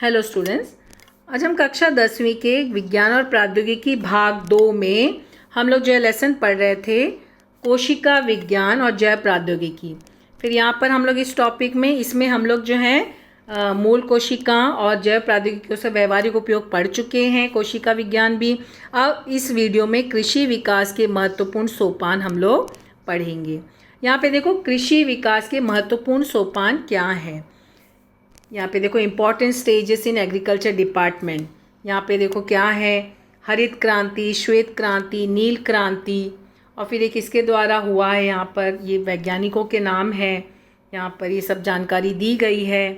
Hello students, आज हम कक्षा 10वीं के विज्ञान और प्रौद्योगिकी भाग 2 में हम लोग जो है लेसन पढ़ रहे थे कोशिका विज्ञान और जैव प्रौद्योगिकी। फिर यहाँ पर हम लोग इस टॉपिक में इसमें हम लोग जो है मूल कोशिका और जैव प्रौद्योगिकियों से व्यवहारिक उपयोग पढ़ चुके हैं, कोशिका विज्ञान भी। अब इस वीडियो में कृषि विकास के महत्वपूर्ण सोपान हम लोग पढ़ेंगे। यहाँ पे देखो कृषि विकास के महत्वपूर्ण सोपान क्या हैं। यहाँ पे देखो important stages in agriculture department. यहाँ पे देखो क्या है, हरित क्रांति, श्वेत क्रांति, नील क्रांति, और फिर एक किसके द्वारा हुआ है, यहाँ पर ये वैज्ञानिकों के नाम है। यहाँ पर ये सब जानकारी दी गई है।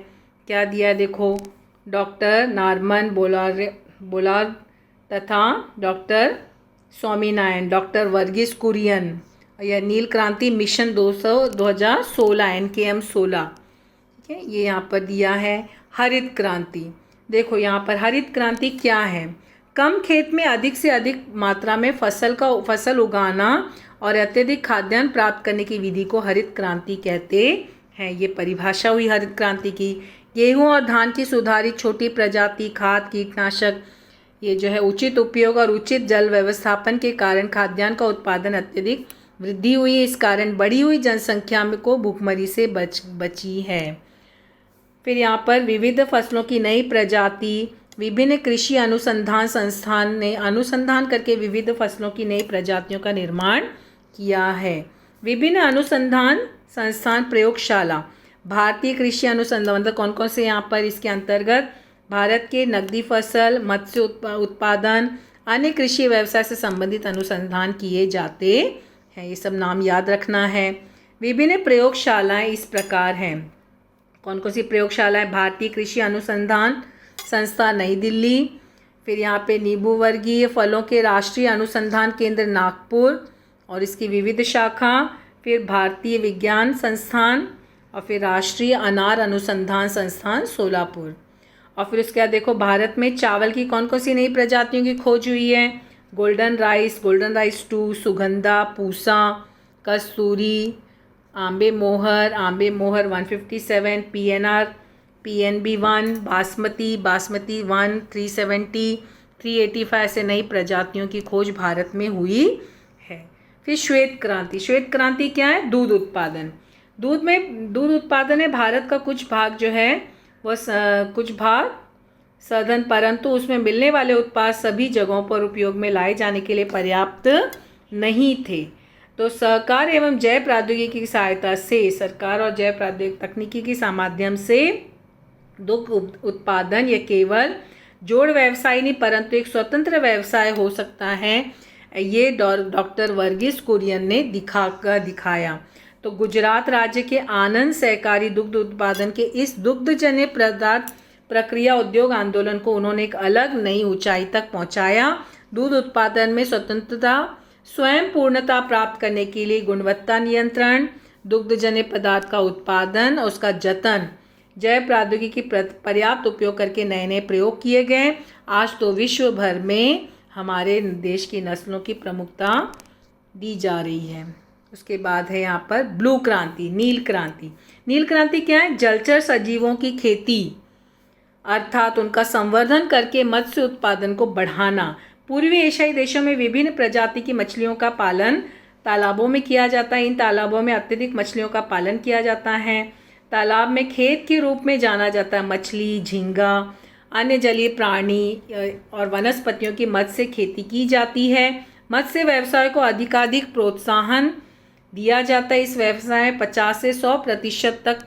क्या दिया है देखो, डॉक्टर नॉर्मन बोलार तथा डॉक्टर स्वामीनाथन, डॉक्टर वर्गीस कुरियन। यह नील क्रांति मिशन 2016 NKM 16, ठीक है, ये यहाँ पर दिया है। हरित क्रांति, देखो यहाँ पर हरित क्रांति क्या है, कम खेत में अधिक से अधिक मात्रा में फसल उगाना और अत्यधिक खाद्यान्न प्राप्त करने की विधि को हरित क्रांति कहते हैं। ये परिभाषा हुई हरित क्रांति की। गेहूं और धान की सुधारित छोटी प्रजाति, खाद, कीटनाशक, ये जो है उचित उपयोग और उचित जल व्यवस्थापन के कारण खाद्यान्न का उत्पादन अत्यधिक वृद्धि हुई। इस कारण बढ़ी हुई जनसंख्या में को भूखमरी से बची है। फिर यहाँ पर विविध फसलों की नई प्रजाति, विभिन्न कृषि अनुसंधान संस्थान ने अनुसंधान करके विविध फसलों की नई प्रजातियों का निर्माण किया है। विभिन्न अनुसंधान संस्थान प्रयोगशाला, भारतीय कृषि अनुसंधान, मतलब कौन कौन से यहाँ पर इसके अंतर्गत, भारत के नकदी फसल, मत्स्य उत्पादन, अन्य कृषि व्यवसाय से संबंधित अनुसंधान किए जाते हैं। ये सब नाम याद रखना है। विभिन्न प्रयोगशालाएं इस प्रकार हैं। कौन कौन सी प्रयोगशालाएं, भारतीय कृषि अनुसंधान संस्था नई दिल्ली, फिर यहाँ पे नींबू वर्गीय फलों के राष्ट्रीय अनुसंधान केंद्र नागपुर और इसकी विविध शाखा, फिर भारतीय विज्ञान संस्थान, और फिर राष्ट्रीय अनार अनुसंधान संस्थान सोलापुर। और फिर उसके बाद देखो भारत में चावल की कौन कौन सी नई प्रजातियों की खोज हुई है, गोल्डन राइस 2, सुगंधा, पूसा, कस्तूरी, आंबे मोहर 157, PNB 1, बासमती 1, 370, 385 ऐसे नई प्रजातियों की खोज भारत में हुई है। फिर श्वेत क्रांति क्या है, दूध उत्पादन। दूध उत्पादन है भारत का कुछ भाग जो है वह कुछ भाग सघन, परंतु उसमें मिलने वाले उत्पाद सभी जगहों पर उपयोग में लाए जाने के लिए पर्याप्त नहीं थे। तो सहकार एवं जैव प्रौद्योगिकी की सहायता से, सरकार और जैव प्रौद्योगिकी तकनीकी के माध्यम से दुग्ध उत्पादन ये केवल जोड़ व्यवसाय नहीं परंतु एक स्वतंत्र व्यवसाय हो सकता है। ये डॉक्टर वर्गीस कुरियन ने दिखाया। तो गुजरात राज्य के आनंद सहकारी दुग्ध उत्पादन के इस दुग्धजन्य पदार्थ प्रक्रिया उद्योग आंदोलन को उन्होंने एक अलग नई ऊंचाई तक पहुंचाया। दूध उत्पादन में स्वतंत्रता, स्वयं पूर्णता प्राप्त करने के लिए गुणवत्ता नियंत्रण, दुग्धजन्य पदार्थ का उत्पादन और उसका जतन, जैव प्रौद्योगिकी पर्याप्त उपयोग करके नए नए प्रयोग किए गए। आज तो विश्व भर में हमारे देश की नस्लों की प्रमुखता दी जा रही है। उसके बाद है यहाँ पर ब्लू क्रांति, नील क्रांति। नील क्रांति क्या है, जलचर सजीवों की खेती अर्थात उनका संवर्धन करके मत्स्य उत्पादन को बढ़ाना। पूर्वी एशियाई देशों में विभिन्न प्रजाति की मछलियों का पालन तालाबों में किया जाता है। इन तालाबों में अत्यधिक मछलियों का पालन किया जाता है। तालाब में खेत के रूप में जाना जाता है। मछली, झींगा, अन्य जलीय प्राणी और वनस्पतियों की मत्स्य खेती की जाती है। मत्स्य व्यवसाय को अधिकाधिक प्रोत्साहन दिया जाता है। इस व्यवसाय में 50 से 100% तक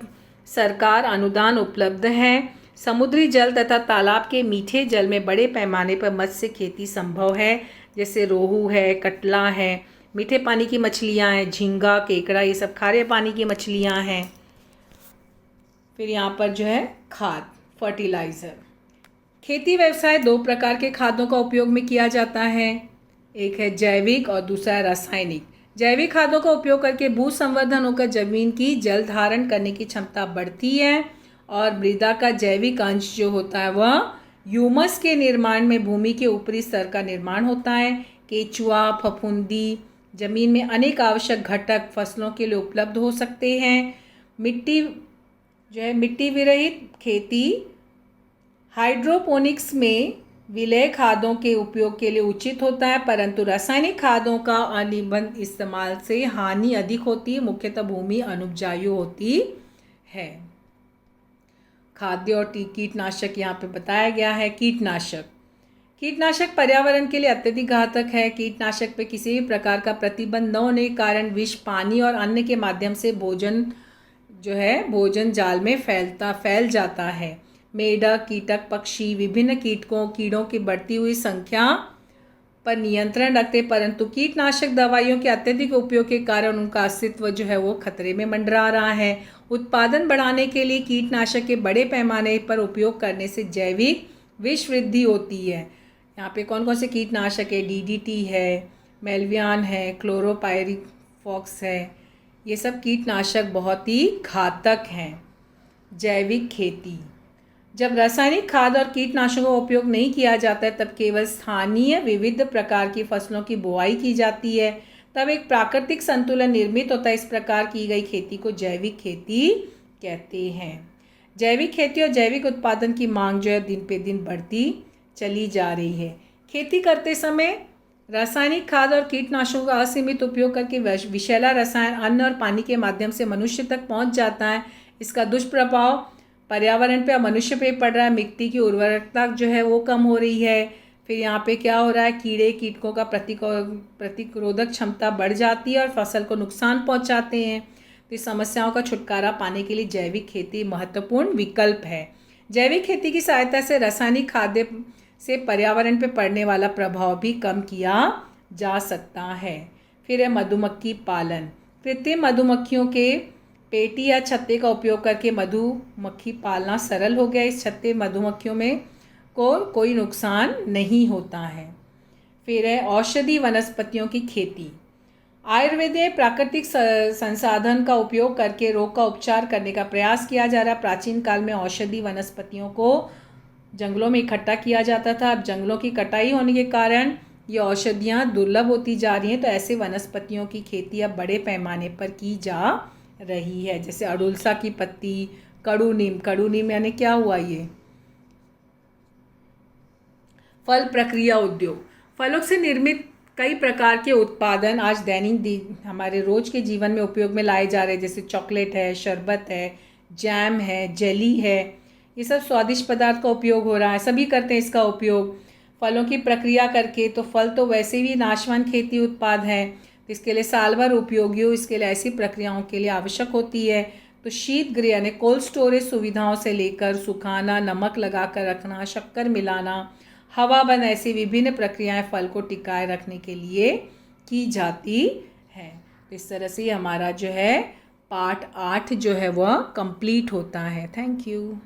सरकार अनुदान उपलब्ध है। समुद्री जल तथा तालाब के मीठे जल में बड़े पैमाने पर मत्स्य खेती संभव है, जैसे रोहू है, कटला है, मीठे पानी की मछलियाँ हैं, झींगा, केकड़ा, ये सब खारे पानी की मछलियाँ हैं। फिर यहाँ पर जो है खाद, फर्टिलाइज़र। खेती व्यवसाय 2 प्रकार के खादों का उपयोग में किया जाता है, एक है जैविक और दूसरा है रासायनिक। जैविक खादों का उपयोग करके भू संवर्धन होकर जमीन की जल धारण करने की क्षमता बढ़ती है और मृदा का जैविक अंश जो होता है वह ह्यूमस के निर्माण में भूमि के ऊपरी स्तर का निर्माण होता है। केचुआ, फफूंदी, जमीन में अनेक आवश्यक घटक फसलों के लिए उपलब्ध हो सकते हैं। मिट्टी विरहित खेती हाइड्रोपोनिक्स में विलय खादों के उपयोग के लिए उचित होता है, परंतु रासायनिक खादों का अनिबंध इस्तेमाल से हानि अधिक होती है, मुख्यतः भूमि अनुपजाऊ होती है। खाद्य और कीटनाशक यहाँ पे बताया गया है। कीटनाशक पर्यावरण के लिए अत्यधिक घातक है। कीटनाशक पे किसी भी प्रकार का प्रतिबंध न होने के कारण विष पानी और अन्न के माध्यम से भोजन जाल में फैल जाता है। मेढक, कीटक, पक्षी विभिन्न कीड़ों की बढ़ती हुई संख्या पर नियंत्रण रखते, परंतु कीटनाशक दवाइयों के अत्यधिक उपयोग के कारण उनका अस्तित्व वो खतरे में मंडरा रहा है। उत्पादन बढ़ाने के लिए कीटनाशक के बड़े पैमाने पर उपयोग करने से जैविक विष वृद्धि होती है। यहाँ पे कौन कौन से कीटनाशक है? DDT है, मेलवियान है, क्लोरोपायरीफॉस है। ये सब कीटनाशक बहुत ही घातक हैं। जैविक खेती, जब रासायनिक खाद और कीटनाशकों का उपयोग नहीं किया जाता है तब केवल स्थानीय विविध प्रकार की फसलों की बुआई की जाती है, तब एक प्राकृतिक संतुलन निर्मित होता है। इस प्रकार की गई खेती को जैविक खेती कहते हैं। जैविक खेती और जैविक उत्पादन की मांग दिन पे दिन बढ़ती चली जा रही है। खेती करते समय रासायनिक खाद और कीटनाशकों का असीमित उपयोग करके विषैला रसायन अन्न और पानी के माध्यम से मनुष्य तक पहुंच जाता है। इसका दुष्प्रभाव पर्यावरण पे और मनुष्य पे पड़ रहा है। मिट्टी की उर्वरकता वो कम हो रही है। फिर यहाँ पे क्या हो रहा है? कीड़े कीटकों का प्रतिरोधक क्षमता बढ़ जाती है और फसल को नुकसान पहुँचाते हैं। तो इस समस्याओं का छुटकारा पाने के लिए जैविक खेती महत्वपूर्ण विकल्प है। जैविक खेती की सहायता से रासायनिक खाद्य से पर्यावरण पर पड़ने वाला प्रभाव भी कम किया जा सकता है। फिर है मधुमक्खी पालन। कृत्रिम मधुमक्खियों के पेटी या छत्ते का उपयोग करके मधुमक्खी पालना सरल हो गया। इस छत्ते मधुमक्खियों में कोई नुकसान नहीं होता है। फिर है औषधि वनस्पतियों की खेती। आयुर्वेद में प्राकृतिक संसाधन का उपयोग करके रोग का उपचार करने का प्रयास किया जा रहा है। प्राचीन काल में औषधि वनस्पतियों को जंगलों में इकट्ठा किया जाता था। अब जंगलों की कटाई होने के कारण ये औषधियाँ दुर्लभ होती जा रही हैं, तो ऐसे वनस्पतियों की खेती अब बड़े पैमाने पर की जा रही है। जैसे अड़ुलसा की पत्ती, कड़ू नीम यानी क्या हुआ? ये फल प्रक्रिया उद्योग। फलों से निर्मित कई प्रकार के उत्पादन आज दैनिक हमारे रोज के जीवन में उपयोग में लाए जा रहे हैं। जैसे चॉकलेट है, शरबत है, जैम है, जेली है। ये सब स्वादिष्ट पदार्थ का उपयोग हो रहा है। सभी करते हैं इसका उपयोग फलों की प्रक्रिया करके। तो फल तो वैसे भी नाशवान खेती उत्पाद है, इसके लिए साल भर उपयोगी हो, इसके लिए ऐसी प्रक्रियाओं के लिए आवश्यक होती है। तो शीत गृह यानी कोल्ड स्टोरेज सुविधाओं से लेकर सुखाना, नमक लगाकर रखना, शक्कर मिलाना, हवा बंद, ऐसी विभिन्न प्रक्रियाएं फल को टिकाए रखने के लिए की जाती है। इस तरह से हमारा पार्ट 8 वह कंप्लीट होता है। Thank you.